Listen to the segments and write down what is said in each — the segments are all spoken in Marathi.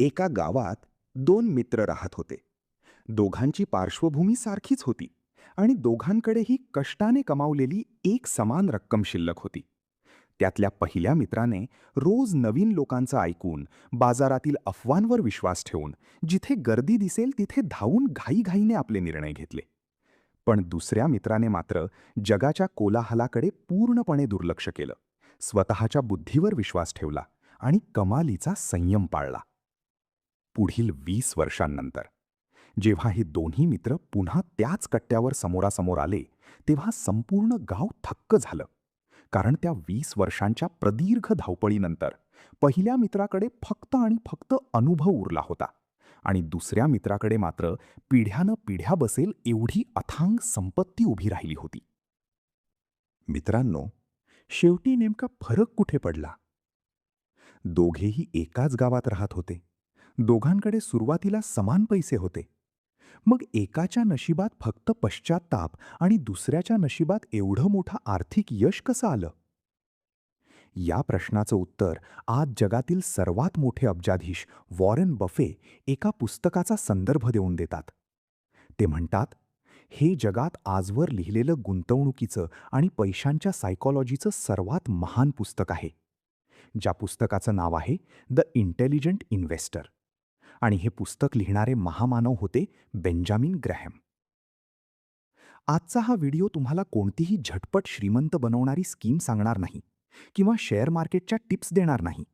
एका गावात दोन मित्र राहत होते. दोघांची पार्श्वभूमी सारखीच होती आणि दोघांकडेही कष्टाने कमावलेली एक समान रक्कम शिल्लक होती. त्यातल्या पहिल्या मित्राने रोज नवीन लोकांचं ऐकून, बाजारातील अफवांवर विश्वास ठेवून, जिथे गर्दी दिसेल तिथे धावून घाईघाईने आपले निर्णय घेतले. पण दुसऱ्या मित्राने मात्र जगाच्या कोलाहलाकडे पूर्णपणे दुर्लक्ष केलं, स्वतःच्या बुद्धीवर विश्वास ठेवला आणि कमालीचा संयम पाळला. पुढील 20 वर्षांनंतर जेव्हा हे दोन्ही मित्र पुन्हा त्याच कट्ट्यावर समोरासमोर आले, तेव्हा संपूर्ण गाव थक्क झालं. कारण त्या 20 वर्षांच्या प्रदीर्घ धावपळीनंतर पहिल्या मित्राकडे फक्त आणि फक्त अनुभव उरला होता आणि दुसऱ्या मित्राकडे मात्र पिढ्यानं पिढ्या बसेल एवढी अथांग संपत्ती उभी राहिली होती. मित्रांनो, शेवटी नेमका फरक कुठे पडला? दोघेही एकाच गावात राहत होते. दोघांकडे सुरुवातीला समान पैसे होते. मग एकाच्या नशिबात फक्त पश्चात्ताप आणि दुसऱ्याच्या नशिबात एवढं मोठं आर्थिक यश कसं आलं? या प्रश्नाचं उत्तर आज जगातील सर्वात मोठे अब्जाधीश वॉरेन बफे एका पुस्तकाचा संदर्भ देऊन देतात. ते म्हणतात, हे जगात आजवर लिहिलेलं गुंतवणुकीचं आणि पैशांच्या सायकॉलॉजीचं सर्वात महान पुस्तक आहे. ज्या पुस्तकाचं नाव आहे द इंटेलिजंट इन्व्हेस्टर. आणि हे पुस्तक लिहिणारे महामानव होते बेंजामिन ग्रॅहम. आजचा हा व्हिडिओ तुम्हाला कोणतीही झटपट श्रीमंत बनवणारी स्कीम सांगणार नाही किंवा शेअर मार्केटच्या टिप्स देणार नाही.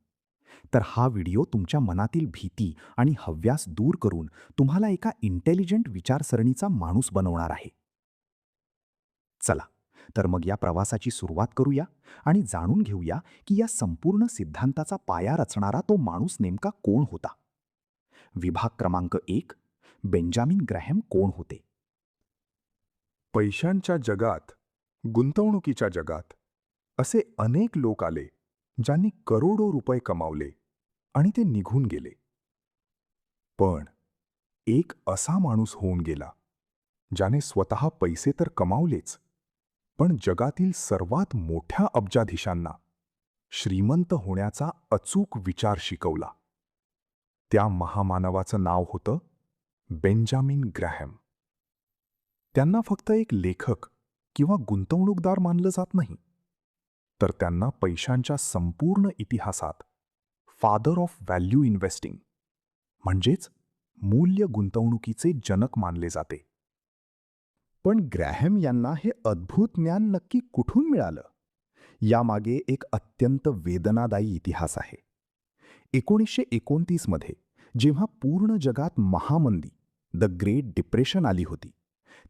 तर हा व्हिडिओ तुमच्या मनातील भीती आणि हव्यास दूर करून तुम्हाला एका इंटेलिजंट विचारसरणीचा माणूस बनवणार आहे. चला, तर मग या प्रवासाची सुरुवात करूया आणि जाणून घेऊया की या संपूर्ण सिद्धांताचा पाया रचणारा तो माणूस नेमका कोण होता. विभाग क्रमांक 1. बेंजामिन ग्रॅहम कोण होते? पैशांच्या जगात, गुंतवणुकीच्या जगात असे अनेक लोक आले ज्यांनी करोडो रुपये कमावले आणि ते निघून गेले. पण एक असा माणूस होऊन गेला ज्याने स्वतः पैसे तर कमावलेच, पण जगातील सर्वात मोठ्या अब्जाधीशांना श्रीमंत होण्याचा अचूक विचार शिकवला. त्या महामानवाचं नाव होतं बेंजामिन ग्रॅहम. त्यांना फक्त एक लेखक किंवा गुंतवणूकदार मानलं जात नाही, तर त्यांना पैशांच्या संपूर्ण इतिहासात फादर ऑफ व्हॅल्यू इन्व्हेस्टिंग म्हणजेच मूल्य गुंतवणुकीचे जनक मानले जाते. पण ग्रॅहम यांना हे अद्भुत ज्ञान नक्की कुठून मिळालं? यामागे एक अत्यंत वेदनादायी इतिहास आहे. 1929 मध्ये जेव्हा पूर्ण जगात महामंदी, द ग्रेट डिप्रेशन आली होती,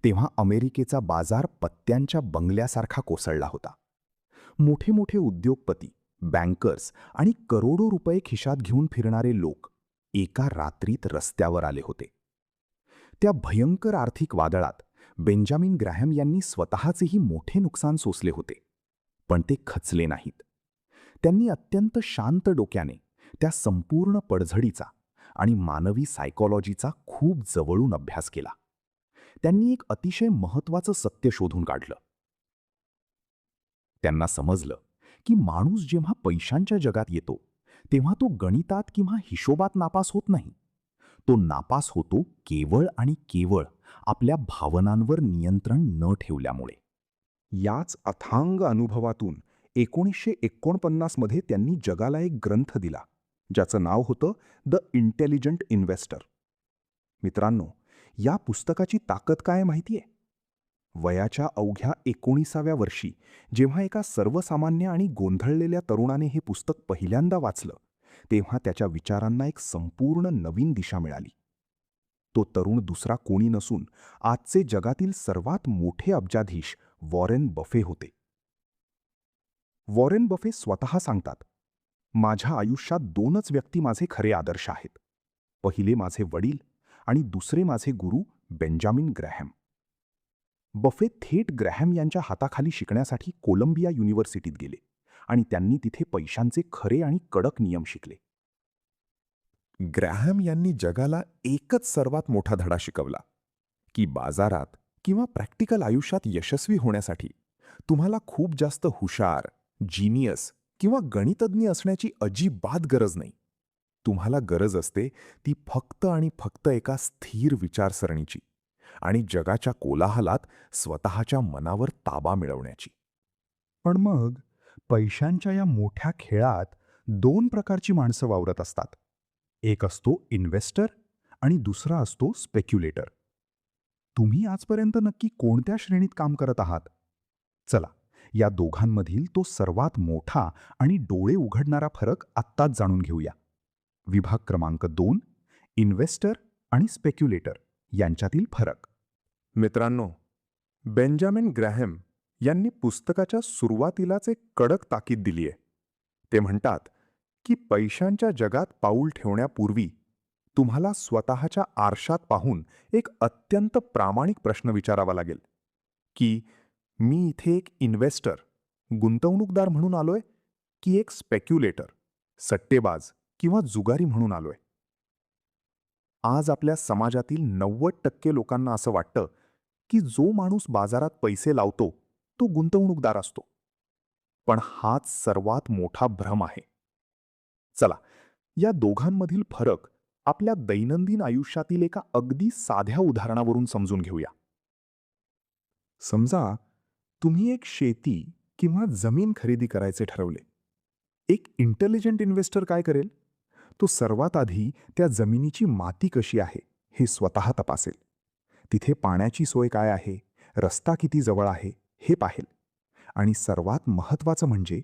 तेव्हा अमेरिकेचा बाजार पत्त्यांच्या बंगल्यासारखा कोसळला होता. मोठे मोठे उद्योगपती, बँकर्स आणि करोडो रुपये खिशात घेऊन फिरणारे लोक एका रात्रीत रस्त्यावर आले होते. त्या भयंकर आर्थिक वादळात बेंजामिन ग्रॅहम यांनी स्वतःचेही मोठे नुकसान सोसले होते, पण ते खचले नाहीत. त्यांनी अत्यंत शांत डोक्याने त्या संपूर्ण पडझडीचा आणि मानवी सायकॉलॉजीचा खूप जवळून अभ्यास केला. त्यांनी एक अतिशय महत्त्वाचं सत्य शोधून काढलं. त्यांना समजलं की माणूस जेव्हा पैशांच्या जगात येतो तेव्हा तो गणितात किंवा हिशोबात नापास होत नाही. तो नापास होतो केवळ आणि केवळ आपल्या भावनांवर नियंत्रण न ठेवल्यामुळे. याच अथांग अनुभवातून 1949 मध्ये त्यांनी जगाला एक ग्रंथ दिला, ज्याचं नाव होतं द इंटेलिजंट इन्व्हेस्टर. मित्रांनो, या पुस्तकाची ताकद काय माहितीये? वयाच्या अवघ्या 19व्या वर्षी जेव्हा एका सर्वसामान्य आणि गोंधळलेल्या तरुणाने हे पुस्तक पहिल्यांदा वाचलं, तेव्हा त्याच्या विचारांना एक संपूर्ण नवीन दिशा मिळाली. तो तरुण दुसरा कोणी नसून आजचे जगातील सर्वात मोठे अब्जाधीश वॉरेन बफे होते. वॉरेन बफे स्वतः सांगतात, माझ्या आयुष्यात 2च व्यक्ती माझे खरे आदर्श आहेत. पहिले माझे वडील आणि दुसरे माझे गुरु बेंजामिन ग्रॅहम. बफे थेट ग्रॅहम यांच्या हाताखाली शिकण्यासाठी कोलंबिया युनिव्हर्सिटीत गेले आणि त्यांनी तिथे पैशांचे खरे आणि कडक नियम शिकले. ग्रॅहम यांनी जगाला एकच सर्वात मोठा धडा शिकवला की बाजारात किंवा प्रॅक्टिकल आयुष्यात यशस्वी होण्यासाठी तुम्हाला खूप जास्त हुशार, जीनियस किंवा गणितज्ञ असण्याची अजिबात गरज नाही. तुम्हाला गरज असते ती फक्त आणि फक्त एका स्थिर विचारसरणीची आणि जगाच्या कोलाहलात स्वतःच्या मनावर ताबा मिळवण्याची. पण मग पैशांच्या या मोठ्या खेळात दोन प्रकारची माणसं वावरत असतात. एक असतो इन्व्हेस्टर आणि दुसरा असतो स्पेक्युलेटर. तुम्ही आजपर्यंत नक्की कोणत्या श्रेणीत काम करत आहात? चला, या दोघांमधील तो सर्वात मोठा आणि डोळे उघडणारा फरक आत्ताच जाणून घेऊया. विभाग क्रमांक 2, इन्व्हेस्टर आणि स्पेक्युलेटर यांच्यातील फरक. मित्रांनो, बेंजामिन ग्रॅहम यांनी पुस्तकाच्या सुरुवातीलाच एक कडक ताकीद दिली आहे. ते म्हणतात की पैशांच्या जगात पाऊल ठेवण्यापूर्वी तुम्हाला स्वतःच्या आरशात पाहून एक अत्यंत प्रामाणिक प्रश्न विचारावा लागेल की मी इथे एक इन्व्हेस्टर, गुंतवणूकदार म्हणून आलोय की एक स्पेक्युलेटर, सट्टेबाज किंवा जुगारी म्हणून आलोय. आज आपल्या समाजातील 90% लोकांना असं वाटतं की जो माणूस बाजारात पैसे लावतो तो गुंतवणूकदार असतो. पण हाच सर्वात मोठा भ्रम आहे. चला, या दोघांमधील फरक आपल्या दैनंदिन आयुष्यातील एका अगदी साध्या उदाहरणावरून समजून घेऊया. समजा तुम्ही एक शेती किंवा जमीन खरेदी करायचे ठरवले. एक इंटेलिजंट इन्व्हेस्टर काय करेल? तो सर्वात आधी त्या जमिनीची माती कशी आहे हे स्वतः तपासेल. तिथे पाण्याची सोय काय आहे, रस्ता किती जवळ आहे हे पाहेल. आणि सर्वात महत्त्वाचं म्हणजे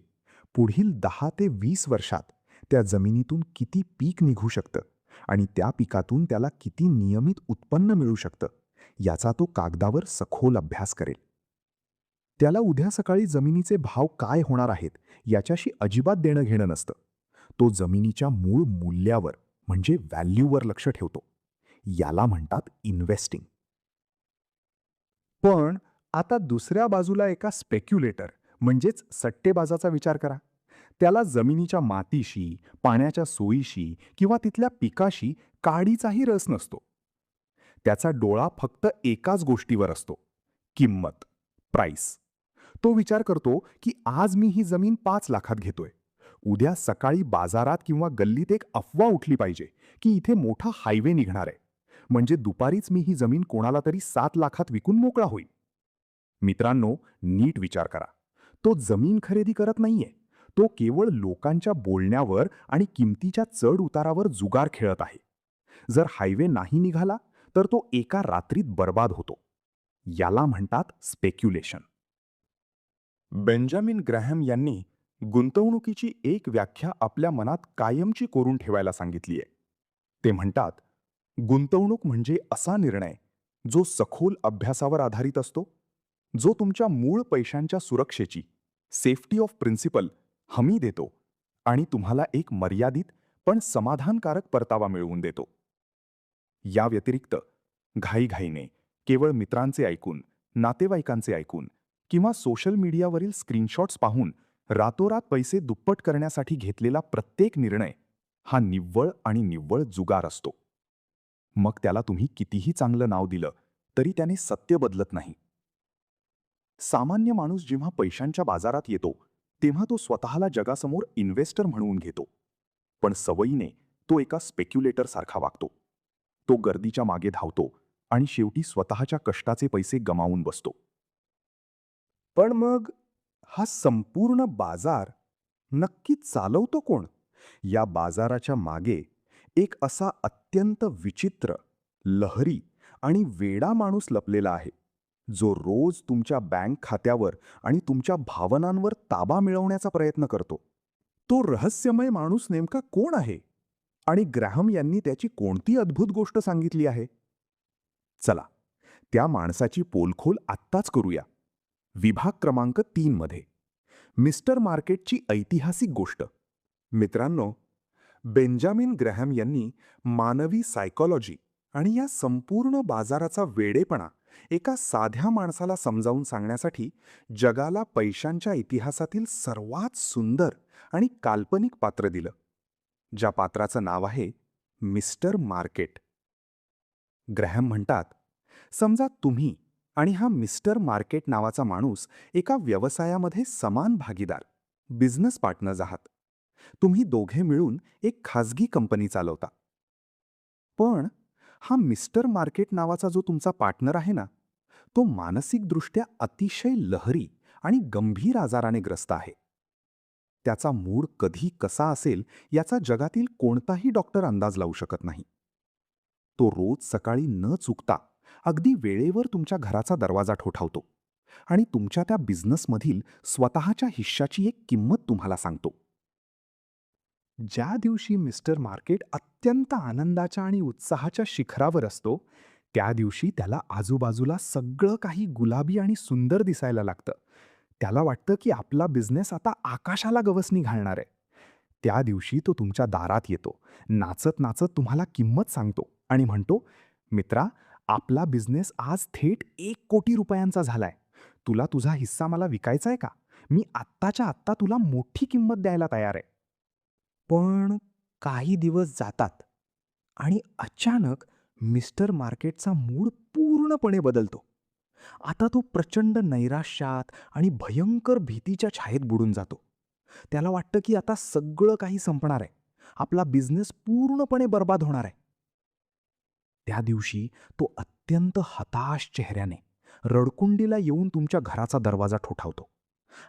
पुढील 10 ते 20 वर्षात त्या जमिनीतून किती पीक निघू शकतं आणि त्या पिकातून त्याला किती नियमित उत्पन्न मिळू शकतं याचा तो कागदावर सखोल अभ्यास करेल. त्याला उद्या सकाळी जमिनीचे भाव काय होणार आहेत याच्याशी अजिबात देणं घेणं नसतं. तो जमिनीच्या मूळ मूल्यावर म्हणजे व्हॅल्यूवर लक्ष ठेवतो. याला म्हणतात इन्व्हेस्टिंग. पण आता दुसऱ्या बाजूला एका स्पेक्युलेटर म्हणजेच सट्टेबाजाचा विचार करा. त्याला जमिनीच्या मातीशी, पाण्याच्या सोयीशी किंवा तिथल्या पिकाशी काडीचाही रस नसतो. त्याचा डोळा फक्त एकाच गोष्टीवर असतो, किंमत, प्राईस. तो विचार करतो की आज मी ही जमीन 5 लाखात घेतोय. उद्या सकाळी बाजारात किंवा गल्लीत एक अफवा उठली पाहिजे की इथे मोठा हायवे निघणार आहे. म्हणजे दुपारीच मी ही जमीन कोणाला तरी 7 लाखात विकून मोकळा होईल. मित्रांनो, नीट विचार करा. तो जमीन खरेदी करत नाहीये. तो केवळ लोकांच्या बोलण्यावर आणि किमतीच्या चढ उतारावर जुगार खेळत आहे. जर हायवे नाही निघाला तर तो एका रात्रीत बर्बाद होतो. याला म्हणतात स्पेक्युलेशन. बेंजामिन ग्रॅहम यांनी गुंतवणुकीची एक व्याख्या आपल्या मनात कायमची कोरून ठेवायला सांगितली आहे. ते म्हणतात, गुंतवणूक म्हणजे असा निर्णय जो सखोल अभ्यासावर आधारित असतो, जो तुमच्या मूळ पैशांच्या सुरक्षेची, सेफ्टी ऑफ प्रिन्सिपल, हमी देतो आणि तुम्हाला एक मर्यादित पण समाधानकारक परतावा मिळवून देतो. या व्यतिरिक्त घाईघाईने केवळ मित्रांचे ऐकून, नातेवाईकांचे ऐकून किंवा सोशल मीडियावरील स्क्रीनशॉट्स पाहून रातोरात पैसे दुप्पट करण्यासाठी घेतलेला प्रत्येक निर्णय हा निव्वळ आणि निव्वळ जुगार असतो. मग त्याला तुम्ही कितीही चांगलं नाव दिलं तरी त्याने सत्य बदलत नाही. सामान्य माणूस जेव्हा पैशांच्या बाजारात येतो तेव्हा तो स्वतःला जगासमोर इन्व्हेस्टर म्हणवून घेतो. पण सवयीने तो एका स्पेक्युलेटर सारखा वागतो. तो गर्दीच्या मागे धावतो आणि शेवटी स्वतःच्या कष्टाचे पैसे गमावून बसतो. पण मग हा संपूर्ण बाजार नक्की चालवतो कोण? या बाजाराच्या मागे एक असा अत्यंत विचित्र, लहरी आणि वेडा माणूस लपलेला आहे, जो रोज तुमच्या बँक खात्यावर आणि तुमच्या भावनांवर ताबा मिळवण्याचा प्रयत्न करतो. तो रहस्यमय माणूस नेमका कोण आहे? आणि ग्रॅहम यांनी त्याची कोणती अद्भुत गोष्ट सांगितली आहे? चला, त्या माणसाची पोलखोल आत्ताच करूया. विभाग क्रमांक 3 मध्ये मिस्टर मार्केटची ऐतिहासिक गोष्ट. मित्रांनो, बेंजामिन ग्रॅहम यांनी मानवी सायकॉलॉजी आणि या संपूर्ण बाजाराचा वेडेपणा एका साध्या माणसाला समजावून सांगण्यासाठी जगाला पैशांच्या इतिहासातील सर्वात सुंदर आणि काल्पनिक पात्र दिलं, ज्या पात्राचं नाव आहे मिस्टर मार्केट. ग्रॅहम म्हणतात, समजा तुम्ही आणि हा मिस्टर मार्केट नावाचा माणूस एका व्यवसायामध्ये समान भागीदार, बिझनेस पार्टनर्स आहात. तुम्ही दोघे मिळून एक खाजगी कंपनी चालवता. पण हा मिस्टर मार्केट नावाचा जो तुमचा पार्टनर आहे ना, तो मानसिकदृष्ट्या अतिशय लहरी आणि गंभीर आजाराने ग्रस्त आहे. त्याचा मूड कधी कसा असेल याचा जगातील कोणताही डॉक्टर अंदाज लावू शकत नाही. तो रोज सकाळी न चुकता अगदी वेळेवर तुमच्या घराचा दरवाजा ठोठावतो आणि तुमच्या त्या बिझनेसमधील स्वतःच्या हिश्श्याची एक किंमत तुम्हाला सांगतो. ज्या दिवशी मिस्टर मार्केट अत्यंत आनंदाच्या आणि उत्साहाच्या शिखरावर असतो, त्या दिवशी त्याला आजूबाजूला सगळं काही गुलाबी आणि सुंदर दिसायला लागतं. त्याला वाटतं की आपला बिझनेस आता आकाशाला गवसणी घालणार आहे. त्या दिवशी तो तुमच्या दारात येतो, नाचत नाचत तुम्हाला किंमत सांगतो आणि म्हणतो, मित्रा, आपला बिझनेस आज थेट 1 कोटी रुपयांचा झालाय. तुला तुझा हिस्सा मला विकायचा आहे का? मी आत्ताच्या आत्ता तुला मोठी किंमत द्यायला तयार आहे. पण काही दिवस जातात आणि अचानक मिस्टर मार्केटचा मूड पूर्णपणे बदलतो. आता तो प्रचंड नैराश्यात आणि भयंकर भीतीच्या छायेत बुडून जातो. त्याला वाटतं की आता सगळं काही संपणार आहे. आपला बिझनेस पूर्णपणे बर्बाद होणार आहे. त्या दिवशी तो अत्यंत हताश चेहऱ्याने रडकुंडीला येऊन तुमच्या घराचा दरवाजा ठोठावतो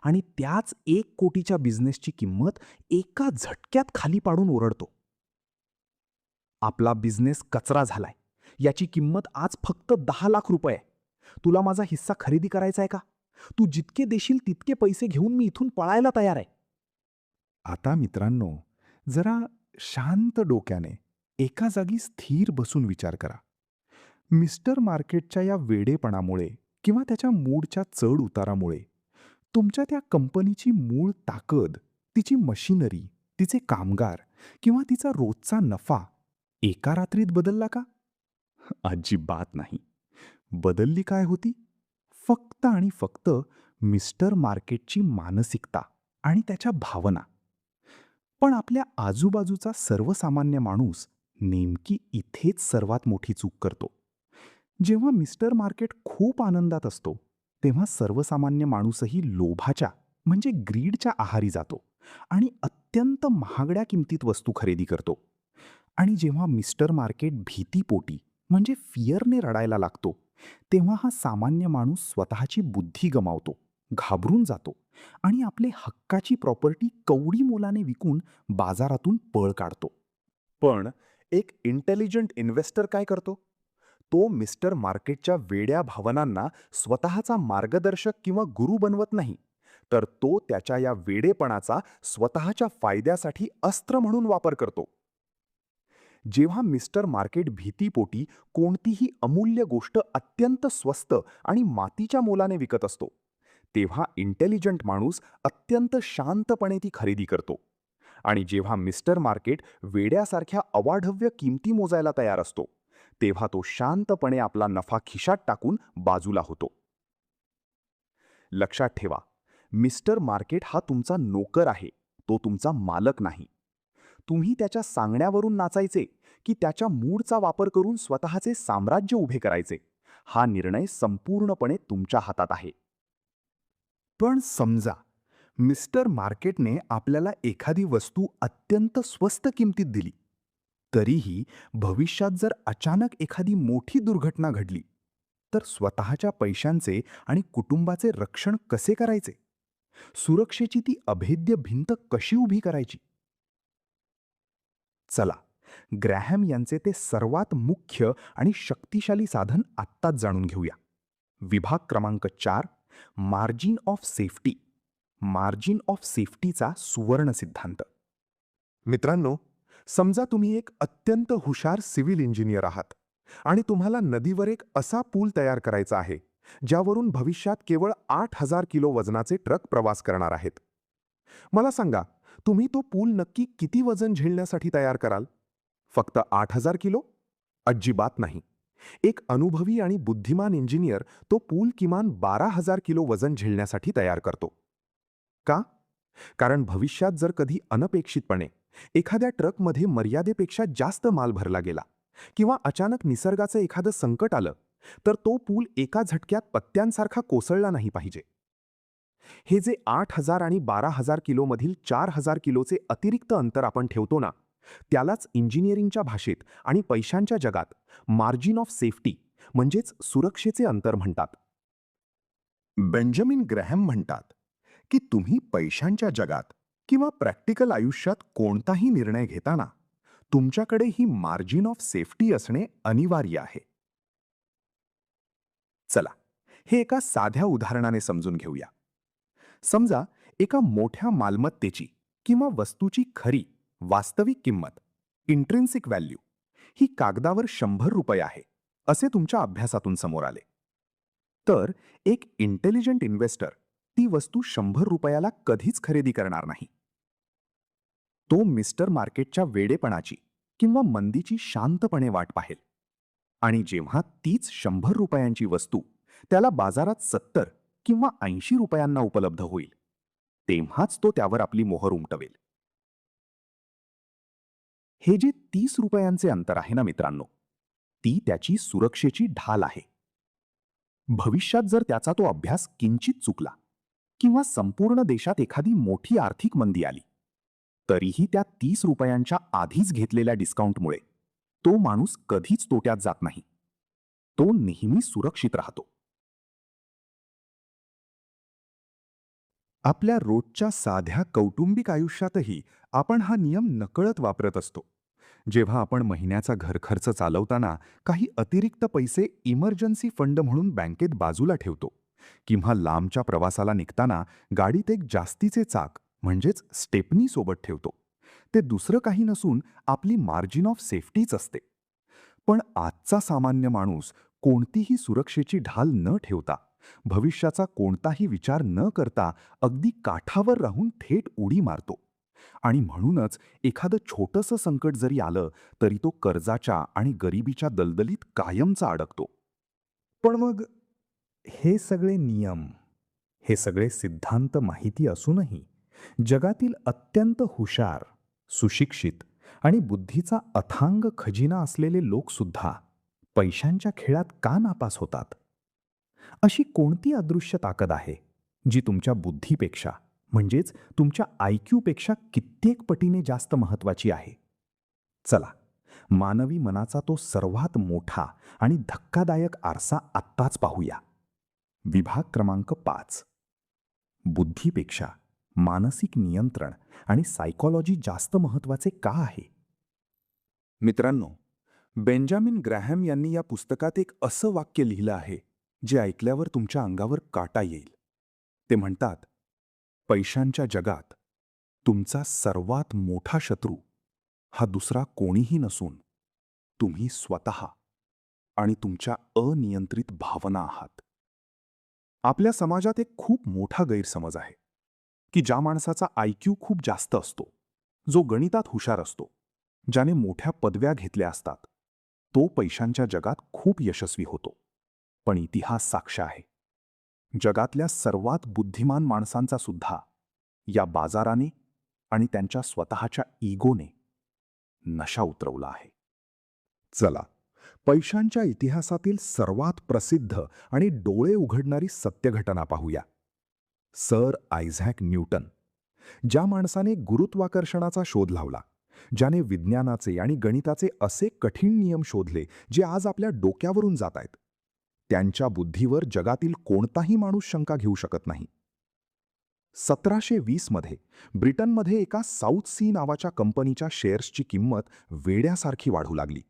आणि त्याच 1 कोटीच्या बिझनेसची किंमत एका झटक्यात खाली पाडून ओरडतो. आपला बिझनेस कचरा झालाय. याची किंमत आज फक्त 10 लाख रुपये आहे. तुला माझा हिस्सा खरेदी करायचा आहे का? तू जितके देशील तितके पैसे घेऊन मी इथून पळायला तयार आहे. आता मित्रांनो, जरा शांत डोक्याने एका जागी स्थिर बसून विचार करा. मिस्टर मार्केटच्या या वेडेपणामुळे किंवा त्याच्या मूडच्या चढ उतारामुळे तुमच्या त्या कंपनीची मूळ ताकद, तिची मशिनरी, तिचे कामगार किंवा तिचा रोजचा नफा एका रात्रीत बदलला का? अजिबात नाही. बदलली काय होती? फक्त आणि फक्त मिस्टर मार्केटची मानसिकता आणि त्याच्या भावना. पण आपल्या आजूबाजूचा सर्वसामान्य माणूस नेमकी इथेच सर्वात मोठी चूक करतो. जेव्हा मिस्टर मार्केट खूप आनंदात असतो, तेव्हा सर्वसामान्य माणूसही लोभाच्या म्हणजे ग्रीडच्या आहारी जातो आणि अत्यंत महागड्या किमतीत वस्तू खरेदी करतो. आणि जेव्हा मिस्टर मार्केट भीतीपोटी म्हणजे फिअरने रडायला लागतो, तेव्हा हा सामान्य माणूस स्वतःची बुद्धी गमावतो, घाबरून जातो आणि आपले हक्काची प्रॉपर्टी कवडी मोलाने विकून बाजारातून पळ काढतो. पण एक इंटेलिजंट इन्व्हेस्टर काय करतो? तो मिस्टर मार्केटच्या वेड्या भावनांना स्वतःचा मार्गदर्शक किंवा गुरु बनवत नाही, तर तो त्याच्या या वेडेपणाचा स्वतःच्या फायद्यासाठी अस्त्र म्हणून वापर करतो. जेव्हा मिस्टर मार्केट भीतीपोटी कोणतीही अमूल्य गोष्ट अत्यंत स्वस्त आणि मातीच्या मोलाने विकत असतो, तेव्हा इंटेलिजंट माणूस अत्यंत शांतपणे ती खरेदी करतो. आणि जेव्हा मिस्टर मार्केट वेड्यासारख्या अवाढव्य किमती मोजायला तयार असतो, तेव्हा तो शांतपणे आपला नफा खिशात टाकून बाजूला होतो. लक्षात ठेवा, मिस्टर मार्केट हा तुमचा नोकर आहे, तो तुमचा मालक नाही. तुम्ही त्याच्या सांगण्यावरून नाचायचे की त्याच्या मूडचा वापर करून स्वतःचे साम्राज्य उभे करायचे, हा निर्णय संपूर्णपणे तुमच्या हातात आहे. पण समजा मिस्टर मार्केटने आपल्याला एखादी वस्तू अत्यंत स्वस्त किमतीत दिली. तरीही भविष्यात जर अचानक एखादी मोठी दुर्घटना घडली, तर स्वतःच्या पैशांचे आणि कुटुंबाचे रक्षण कसे करायचे? सुरक्षेची ती अभेद्य भिंत कशी उभी करायची? चला, ग्रॅहम यांचे ते सर्वात मुख्य आणि शक्तिशाली साधन आत्ताच जाणून घेऊया. विभाग क्रमांक 4, margin of safety. Margin of सेफ्टीचा सुवर्ण सिद्धांत. मित्रांनो, समजा तुम्ही एक अत्यंत हुशार सिव्हिल इंजिनियर आहात आणि तुम्हाला नदीवर एक असा पूल तयार करायचा आहे ज्यावरून भविष्यात केवळ 8,000 किलो वजनाचे ट्रक प्रवास करणार आहेत. मला सांगा, तुम्ही तो पूल नक्की किती वजन झेलण्यासाठी तयार कराल? फक्त 8,000 किलो? अजिबात नाही. एक अनुभवी आणि बुद्धिमान इंजिनियर तो पूल किमान 12,000 किलो वजन झेलण्यासाठी तयार करतो. का? कारण भविष्यात जर कधी अनपेक्षितपणे एखाद्या ट्रकमध्ये मर्यादेपेक्षा जास्त माल भरला गेला किंवा अचानक निसर्गाचं एखादं संकट आलं, तर तो पूल एका झटक्यात पत्त्यांसारखा कोसळला नाही पाहिजे. हे जे 8,000 आणि 12,000 किलोमधील 4,000 किलोचे अतिरिक्त अंतर आपण ठेवतो ना, त्यालाच इंजिनिअरिंगच्या भाषेत आणि पैशांच्या जगात मार्जिन ऑफ सेफ्टी म्हणजेच सुरक्षेचे अंतर म्हणतात. बेंजामिन ग्रॅहम म्हणतात की तुम्ही पैशांच्या जगात किंवा प्रॅक्टिकल आयुष्यात कोणताही निर्णय घेताना तुमच्याकडे ही मार्जिन ऑफ सेफ्टी असणे अनिवार्य आहे. चला, हे एका साध्या उदाहरणाने समजून घेऊया. समजा एका मोठ्या मालमत्तेची किंवा वस्तूची खरी वास्तविक किंमत इंट्रिन्सिक व्हॅल्यू ही कागदावर ₹100 आहे असे तुमच्या अभ्यासातून समोर आले. तर एक इंटेलिजंट इन्व्हेस्टर ती वस्तू ₹100 कधीच खरेदी करणार नाही. तो मिस्टर मार्केटच्या वेडेपणाची किंवा मंदीची शांतपणे वाट पाहेल आणि जेव्हा तीच ₹100 वस्तू त्याला बाजारात 70 किंवा ₹80 उपलब्ध होईल, तेव्हाच तो त्यावर आपली मोहर उमटवेल. हे जे ₹30 अंतर आहे ना मित्रांनो, ती त्याची सुरक्षेची ढाल आहे. भविष्यात जर त्याचा तो अभ्यास किंचित चुकला किंवा संपूर्ण देशात एखादी मोठी आर्थिक मंदी आली, तरीही त्या ₹30 आधीच घेतलेल्या डिस्काउंटमुळे तो माणूस कधीच तोट्यात जात नाही. तो नेहमी सुरक्षित राहतो. आपल्या रोजच्या साध्या कौटुंबिक आयुष्यातही आपण हा नियम नकळत वापरत असतो. जेव्हा आपण महिन्याचा घरखर्च चालवताना काही अतिरिक्त पैसे इमर्जन्सी फंड म्हणून बँकेत बाजूला ठेवतो किंवा लांबच्या प्रवासाला निघताना गाडीत एक जास्तीचे चाक म्हणजेच स्टेपनी सोबत ठेवतो, ते दुसरं काही नसून आपली मार्जिन ऑफ सेफ्टीच असते. पण आजचा सामान्य माणूस कोणतीही सुरक्षेची ढाल न ठेवता, भविष्याचा कोणताही विचार न करता अगदी काठावर राहून थेट उडी मारतो. आणि म्हणूनच एखादं छोटंसं संकट जरी आलं तरी तो कर्जाच्या आणि गरिबीच्या दलदलीत कायमचा अडकतो. पण मग हे सगळे नियम, हे सगळे सिद्धांत माहिती असूनही जगातील अत्यंत हुशार, सुशिक्षित आणि बुद्धीचा अथांग खजिना असलेले लोकसुद्धा पैशांच्या खेळात का नापास होतात? अशी कोणती अदृश्य ताकद आहे जी तुमच्या बुद्धीपेक्षा म्हणजेच तुमच्या IQ पेक्षा कित्येक पटीने जास्त महत्वाची आहे? चला, मानवी मनाचा तो सर्वात मोठा आणि धक्कादायक आरसा आत्ताच पाहूया. विभाग क्रमांक 5. बुद्धीपेक्षा मानसिक नियंत्रण आणि सायकॉलॉजी जास्त महत्वाचे का आहे? मित्रांनो, बेंजामिन ग्रॅहम यांनी या पुस्तकात एक असं वाक्य लिहिलं आहे जे ऐकल्यावर तुमच्या अंगावर काटा येईल. ते म्हणतात, पैशांच्या जगात तुमचा सर्वात मोठा शत्रू हा दुसरा कोणीही नसून तुम्ही स्वतः आणि तुमच्या अनियंत्रित भावना आहात. आपल्या समाजात एक खूप मोठा गैरसमज आहे की ज्या माणसाचा IQ खूप जास्त असतो, जो गणितात हुशार असतो, ज्याने मोठ्या पदव्या घेतल्या असतात, तो पैशांच्या जगात खूप यशस्वी होतो. पण इतिहास साक्ष आहे, जगातल्या सर्वात बुद्धिमान माणसांचा सुद्धा या बाजाराने आणि त्यांच्या स्वतःच्या इगोने नशा उतरवला आहे. चला, पैशांच्या इतिहासातील सर्वात प्रसिद्ध आणि डोळे उघडणारी सत्यघटना पाहूया. सर आयझॅक न्यूटन, ज्या माणसाने गुरुत्वाकर्षणाचा शोध लावला, ज्याने विज्ञानाचे आणि गणिताचे असे कठीण नियम शोधले जे आज आपल्या डोक्यावरून जात आहेत, त्यांच्या बुद्धीवर जगातील कोणताही माणूस शंका घेऊ शकत नाही. 1720 मध्ये ब्रिटनमध्ये एका साऊथ सी नावाच्या कंपनीच्या शेअर्सची किंमत वेड्यासारखी वाढू लागली.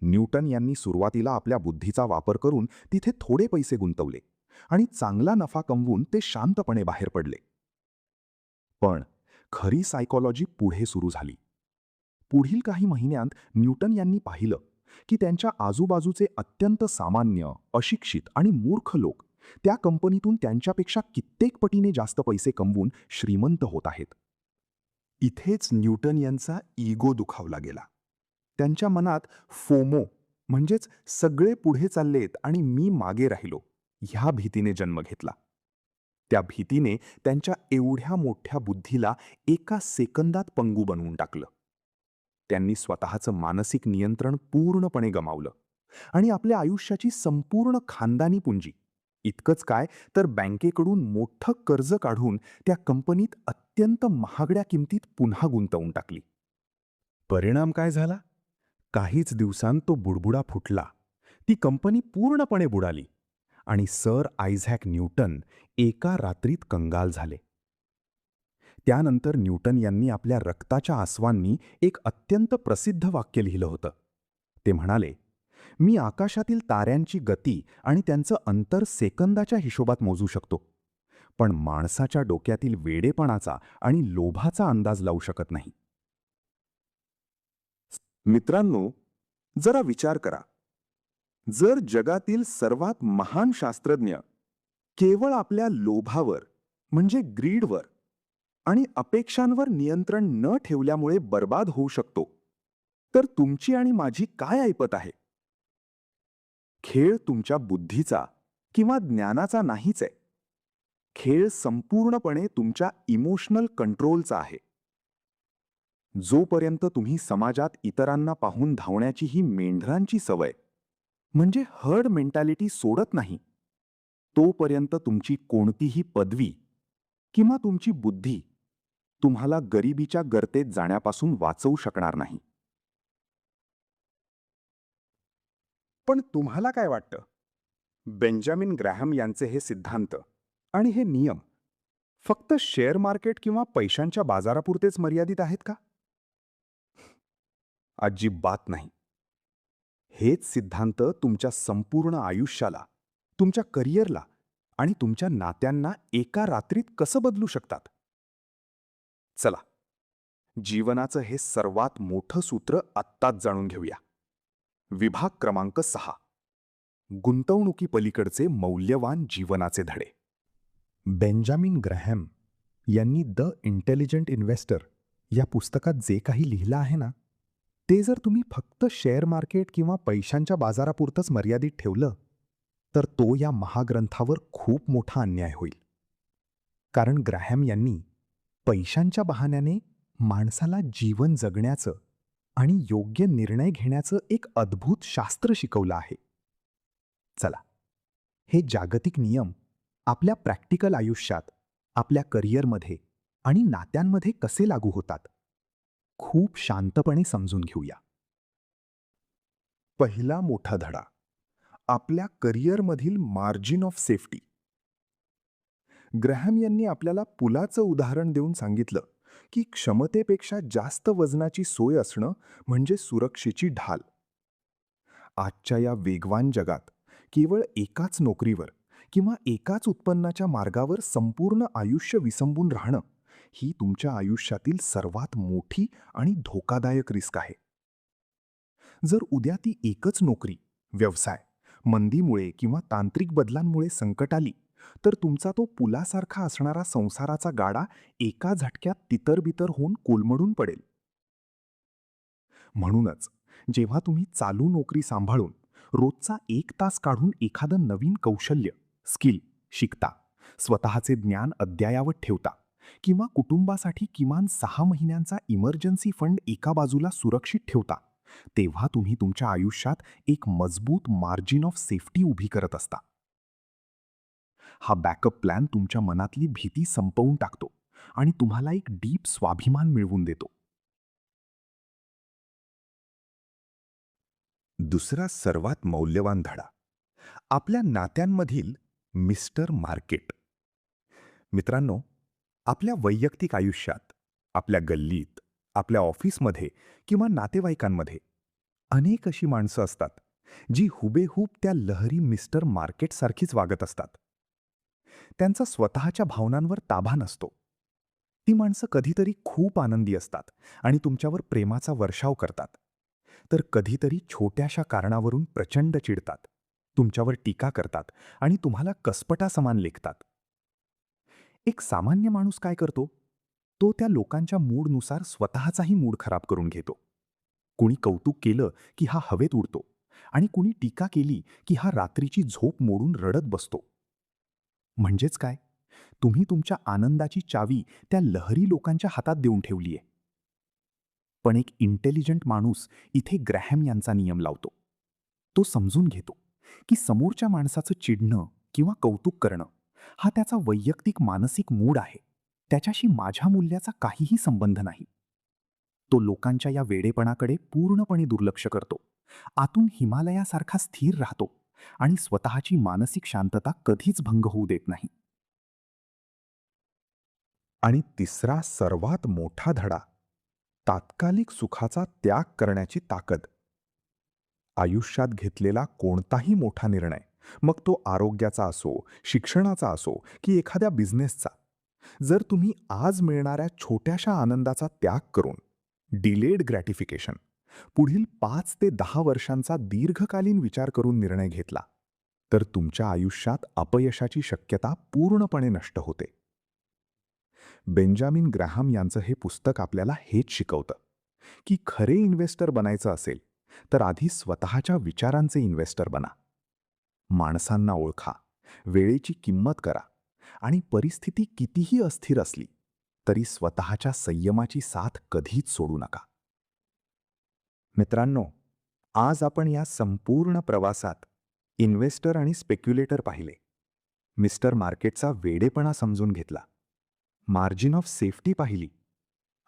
न्यूटन यांनी सुरुवातीला आपल्या बुद्धीचा वापर करून तिथे थोडे पैसे गुंतवले आणि चांगला नफा कमवून ते शांतपणे बाहेर पडले. पण खरी सायकॉलॉजी पुढे सुरू झाली. पुढील काही महिन्यांत न्यूटन यांनी पाहिलं की त्यांच्या आजूबाजूचे अत्यंत सामान्य, अशिक्षित आणि मूर्ख लोक त्या कंपनीतून त्यांच्यापेक्षा कित्येक पटीने जास्त पैसे कमवून श्रीमंत होत आहेत. इथेच न्यूटन यांचा इगो दुखावला गेला. त्यांच्या मनात फोमो म्हणजेच सगळे पुढे चाललेत आणि मी मागे राहिलो ह्या भीतीने जन्म घेतला. त्या भीतीने त्यांच्या एवढ्या मोठ्या बुद्धीला एका सेकंदात पंगू बनवून टाकलं. त्यांनी स्वतःचं मानसिक नियंत्रण पूर्णपणे गमावलं आणि आपल्या आयुष्याची संपूर्ण खानदानी पुंजी इतकंच काय, तर बँकेकडून मोठं कर्ज काढून त्या कंपनीत अत्यंत महागड्या किमतीत पुन्हा गुंतवून टाकली. परिणाम काय झाला? काहीच दिवसांत तो बुडबुडा फुटला. ती कंपनी पूर्णपणे बुडाली आणि सर आयझॅक न्यूटन एका रात्रीत कंगाल झाले. त्यानंतर न्यूटन यांनी आपल्या रक्ताच्या आसवांनी एक अत्यंत प्रसिद्ध वाक्य लिहिलं होतं. ते म्हणाले, "मी आकाशातील ताऱ्यांची गती आणि त्यांचं अंतर सेकंदाच्या हिशोबात मोजू शकतो, पण माणसाच्या डोक्यातील वेडेपणाचा आणि लोभाचा अंदाज लावू शकत नाही." मित्रांनो, जरा विचार करा. जर जगातील सर्वात महान शास्त्रज्ञ केवळ आपल्या लोभावर म्हणजे ग्रीडवर आणि अपेक्षांवर नियंत्रण न ठेवल्यामुळे बर्बाद होऊ शकतो, तर तुमची आणि माझी काय ऐपत आहे? खेळ तुमच्या बुद्धीचा किंवा ज्ञानाचा नाहीच आहे. खेळ संपूर्णपणे तुमच्या इमोशनल कंट्रोलचा आहे. जोपर्यंत तुम्ही समाजात इतरांना पाहून धावण्याची ही मेंढरांची सवय म्हणजे हर्ड मेंटॅलिटी सोडत नाही, तोपर्यंत तुमची कोणतीही पदवी किंवा तुमची बुद्धी तुम्हाला गरिबीच्या गर्तेत जाण्यापासून वाचवू शकणार नाही. पण तुम्हाला काय वाटतं? बेंजामिन ग्रॅहम यांचे हे सिद्धांत आणि हे नियम फक्त शेअर मार्केट किंवा पैशांच्या बाजारापुरतेच मर्यादित आहेत का? अजिबात नाही. हेच सिद्धांत तुमच्या संपूर्ण आयुष्याला, तुमच्या करिअरला आणि तुमच्या नात्यांना एका रात्रीत कसं बदलू शकतात? चला, जीवनाचं हे सर्वात मोठं सूत्र आत्ताच जाणून घेऊया. विभाग क्रमांक 6. गुंतवणुकीपलीकडचे मौल्यवान जीवनाचे धडे. बेंजामिन ग्रॅहम यांनी द इंटेलिजंट इन्व्हेस्टर या पुस्तकात जे काही लिहिलं आहे ना, ते जर तुम्ही फक्त शेअर मार्केट किंवा पैशांच्या बाजारापुरतंच मर्यादित ठेवलं, तर तो या महाग्रंथावर खूप मोठा अन्याय होईल. कारण ग्रॅहम यांनी पैशांच्या बहाण्याने माणसाला जीवन जगण्याचं आणि योग्य निर्णय घेण्याचं एक अद्भुत शास्त्र शिकवलं आहे. चला, हे जागतिक नियम आपल्या प्रॅक्टिकल आयुष्यात, आपल्या करिअरमध्ये आणि नात्यांमध्ये कसे लागू होतात, खूप शांतपणे समजून घेऊया. पहिला मोठा धडा, आपल्या करिअरमधील मार्जिन ऑफ सेफ्टी. ग्रॅहम यांनी आपल्याला पुलाचं उदाहरण देऊन सांगितलं की क्षमतेपेक्षा जास्त वजनाची सोय असणं म्हणजे सुरक्षेची ढाल. आजच्या या वेगवान जगात केवळ एकाच नोकरीवर किंवा एकाच उत्पन्नाच्या मार्गावर संपूर्ण आयुष्य विसंबून राहणं ही तुमच्या आयुष्यातील सर्वात मोठी आणि धोकादायक रिस्क आहे. जर उद्या ती एकच नोकरी, व्यवसाय मंदीमुळे किंवा तांत्रिक बदलांमुळे संकट आली, तर तुमचा तो पुलासारखा असणारा संसाराचा गाडा एका झटक्यात तितरबितर होऊन कोलमडून पडेल. म्हणूनच जेव्हा तुम्ही चालू नोकरी सांभाळून रोजचा 1 तास काढून एखादं नवीन कौशल्य, स्किल शिकता, स्वतःचे ज्ञान अद्ययावत ठेवता किंवा कुटुंबासाठी किमान 6 महिन्यांचा इमर्जन्सी फंड एका बाजूला सुरक्षित ठेवता, तेव्हा तुम्ही तुमच्या आयुष्यात एक मजबूत मार्जिन ऑफ सेफ्टी उभी करत असता. हा बॅकअप प्लॅन तुमच्या मनातली भीती संपवून टाकतो आणि तुम्हाला एक डीप स्वाभिमान मिळवून देतो. दुसरा सर्वात मौल्यवान धडा, आपल्या नात्यांमधील मिस्टर मार्केट. मित्रांनो, आपल्या वैयक्तिक आयुष्यात, आपल्या गल्लीत, आपल्या ऑफिसमध्ये किंवा नातेवाईकांमध्ये अनेक अशी माणसं असतात जी हुबेहूब त्या लहरी मिस्टर मार्केटसारखीच वागत असतात. त्यांचा स्वतःच्या भावनांवर ताबा नसतो. ती माणसं कधीतरी खूप आनंदी असतात आणि तुमच्यावर प्रेमाचा वर्षाव करतात, तर कधीतरी छोट्याशा कारणावरून प्रचंड चिडतात, तुमच्यावर टीका करतात आणि तुम्हाला कसपटासमान लेखतात. एक सामान्य माणूस काय करतो? तो त्या लोकांच्या मूडनुसार स्वतःचाही मूड खराब करून घेतो. कुणी कौतुक केलं की हा हवेत उडतो आणि कुणी टीका केली की हा रात्रीची झोप मोडून रडत बसतो. म्हणजेच काय? तुम्ही तुमच्या आनंदाची चावी त्या लहरी लोकांच्या हातात देऊन ठेवलीये. पण एक इंटेलिजंट माणूस इथे ग्रॅहम यांचा नियम लावतो. तो समजून घेतो की समोरच्या माणसाचं चिडणं किंवा कौतुक करणं हा त्याचा वैयक्तिक मानसिक मूड आहे. त्याच्याशी माझ्या मूल्याचा काहीही संबंध नाही. तो लोकांच्या या वेडेपणाकडे पूर्णपणे दुर्लक्ष करतो. आतून हिमालयासारखा स्थिर राहतो आणि स्वतःची मानसिक शांतता कधीच भंग होऊ देत नाही. आणि तिसरा सर्वात मोठा धडा, तात्कालिक सुखाचा त्याग करण्याची ताकद. आयुष्यात घेतलेला कोणताही मोठा निर्णय, मग तो आरोग्याचा असो, शिक्षणाचा असो की एखाद्या बिझनेसचा, जर तुम्ही आज मिळणाऱ्या छोट्याशा आनंदाचा त्याग करून डिलेड ग्रॅटिफिकेशन, पुढील 5 ते 10 वर्षांचा दीर्घकालीन विचार करून निर्णय घेतला, तर तुमच्या आयुष्यात अपयशाची शक्यता पूर्णपणे नष्ट होते. बेंजामिन ग्रॅहम यांचं हे पुस्तक आपल्याला हेच शिकवतं की खरे इन्व्हेस्टर बनायचं असेल तर आधी स्वतःच्या विचारांचे इन्व्हेस्टर बना. माणसांना ओळखा, वेळेची किंमत करा आणि परिस्थिती कितीही अस्थिर असली तरी स्वतःच्या संयमाची साथ कधीच सोडू नका. मित्रांनो, आज आपण या संपूर्ण प्रवासात इन्व्हेस्टर आणि स्पेक्युलेटर पाहिले. मिस्टर मार्केटचा वेडेपणा समजून घेतला, मार्जिन ऑफ सेफ्टी पाहिली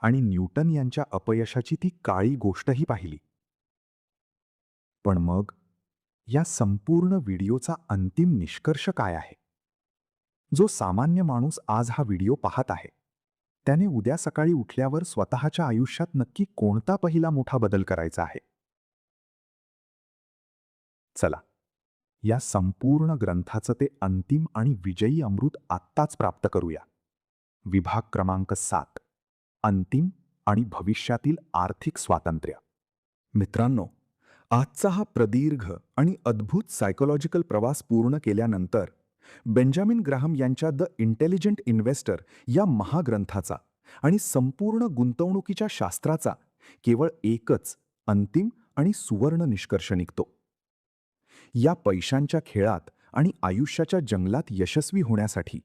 आणि न्यूटन यांच्या अपयशाची ती काळी गोष्टही पाहिली. पण मग या संपूर्ण व्हिडिओचा अंतिम निष्कर्ष काय आहे? जो सामान्य माणूस आज हा व्हिडिओ पाहत आहे, त्याने उद्या सकाळी उठल्यावर स्वतःच्या आयुष्यात नक्की कोणता पहिला मोठा बदल करायचा आहे? चला, या संपूर्ण ग्रंथाचं ते अंतिम आणि विजयी अमृत आत्ताच प्राप्त करूया. विभाग क्रमांक 7, अंतिम आणि भविष्यातील आर्थिक स्वातंत्र्य. मित्रांनो, आजचा हा प्रदीर्घ आणि अद्भुत सायकोलॉजिकल प्रवास पूर्ण केल्यानंतर बेंजामिन ग्राहम यांच्या द इंटेलिजंट इन्व्हेस्टर या महाग्रंथाचा आणि संपूर्ण गुंतवणुकीच्या शास्त्राचा केवळ एकच अंतिम आणि सुवर्ण निष्कर्ष निघतो. या पैशांच्या खेळात आणि आयुष्याच्या जंगलात यशस्वी होण्यासाठी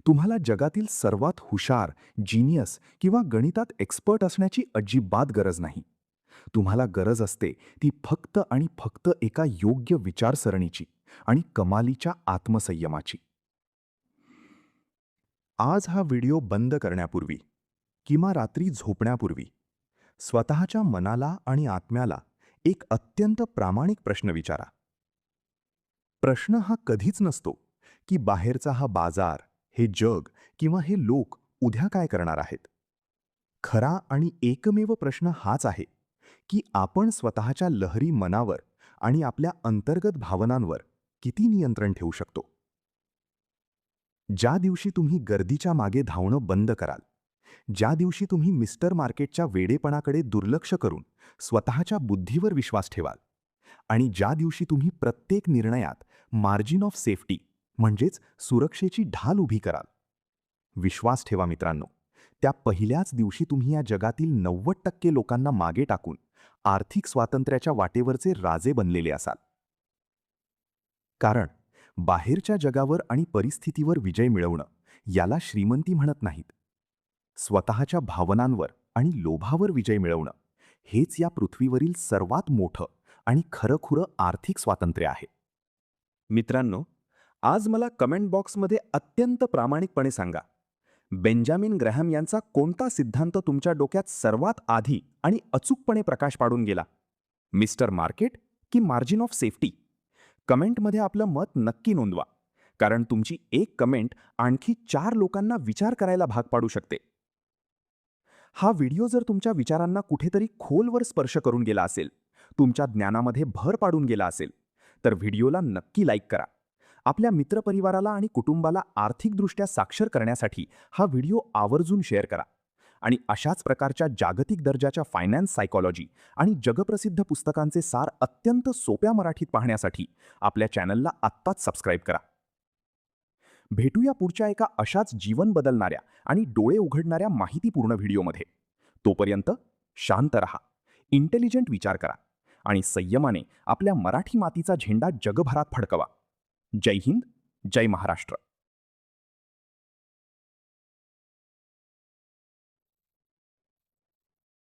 तुम्हाला जगातील सर्वात हुशार, जिनियस किंवा गणितात एक्सपर्ट असण्याची अजिबात गरज नाही. तुम्हाला गरज असते ती फक्त आणि फक्त एका योग्य विचारसरणीची आणि कमालीच्या आत्मसंयमाची. आज हा व्हिडिओ बंद करण्यापूर्वी किंवा रात्री झोपण्यापूर्वी स्वतःच्या मनाला आणि आत्म्याला एक अत्यंत प्रामाणिक प्रश्न विचारा. प्रश्न हा कधीच नसतो की बाहेरचा हा बाजार, हे जग किंवा हे लोक उद्या काय करणार आहेत. खरा आणि एकमेव प्रश्न हाच आहे की आपण स्वतःच्या लहरी मनावर आणि आपल्या अंतर्गत भावनांवर किती नियंत्रण ठेवू शकतो. ज्या दिवशी तुम्ही गर्दीच्या मागे धावणं बंद कराल, ज्या दिवशी तुम्ही मिस्टर मार्केटच्या वेडेपणाकडे दुर्लक्ष करून स्वतःच्या बुद्धीवर विश्वास ठेवाल आणि ज्या दिवशी तुम्ही प्रत्येक निर्णयात मार्जिन ऑफ सेफ्टी म्हणजेच सुरक्षेची ढाल उभी कराल, विश्वास ठेवा मित्रांनो, त्या पहिल्याच दिवशी तुम्ही या जगातील 90% लोकांना मागे टाकून आर्थिक स्वातंत्र्याच्या वाटेवरचे राजे बनलेले असाल. कारण बाहेरच्या जगावर आणि परिस्थितीवर विजय मिळवणं याला श्रीमंती म्हणत नाहीत. स्वतःच्या भावनांवर आणि लोभावर विजय मिळवणं हेच या पृथ्वीवरील सर्वात मोठं आणि खरंखुरं आर्थिक स्वातंत्र्य आहे. मित्रांनो, आज मला कमेंट बॉक्समध्ये अत्यंत प्रामाणिकपणे सांगा, बेंजामिन ग्रॅहम यांचा कोणता सिद्धांत तुमच्या डोक्यात सर्वात आधी आणि अचूकपणे प्रकाश पाडून गेला? मिस्टर मार्केट की मार्जिन ऑफ सेफ्टी? कमेंटमध्ये आपलं मत नक्की नोंदवा, कारण तुमची एक कमेंट आणखी 4 लोकांना विचार करायला भाग पाडू शकते. हा व्हिडिओ जर तुमच्या विचारांना कुठेतरी खोलवर स्पर्श करून गेला असेल, तुमच्या ज्ञानामध्ये भर पाडून गेला असेल, तर व्हिडिओला नक्की लाईक करा. आपल्या मित्रपरिवाराला आणि कुटुंबाला आर्थिकदृष्ट्या साक्षर करण्यासाठी हा व्हिडिओ आवर्जून शेअर करा. आणि अशाच प्रकारच्या जागतिक दर्जाच्या फायनान्स सायकॉलॉजी आणि जगप्रसिद्ध पुस्तकांचे सार अत्यंत सोप्या मराठीत पाहण्यासाठी आपल्या चॅनलला आत्ताच सबस्क्राईब करा. भेटूया पुढच्या एका अशाच जीवन बदलणाऱ्या आणि डोळे उघडणाऱ्या माहितीपूर्ण व्हिडिओमध्ये. तोपर्यंत शांत रहा, इंटेलिजंट विचार करा आणि संयमाने आपल्या मराठी मातीचा झेंडा जगभरात फडकवा. जय हिंद, जय महाराष्ट्र.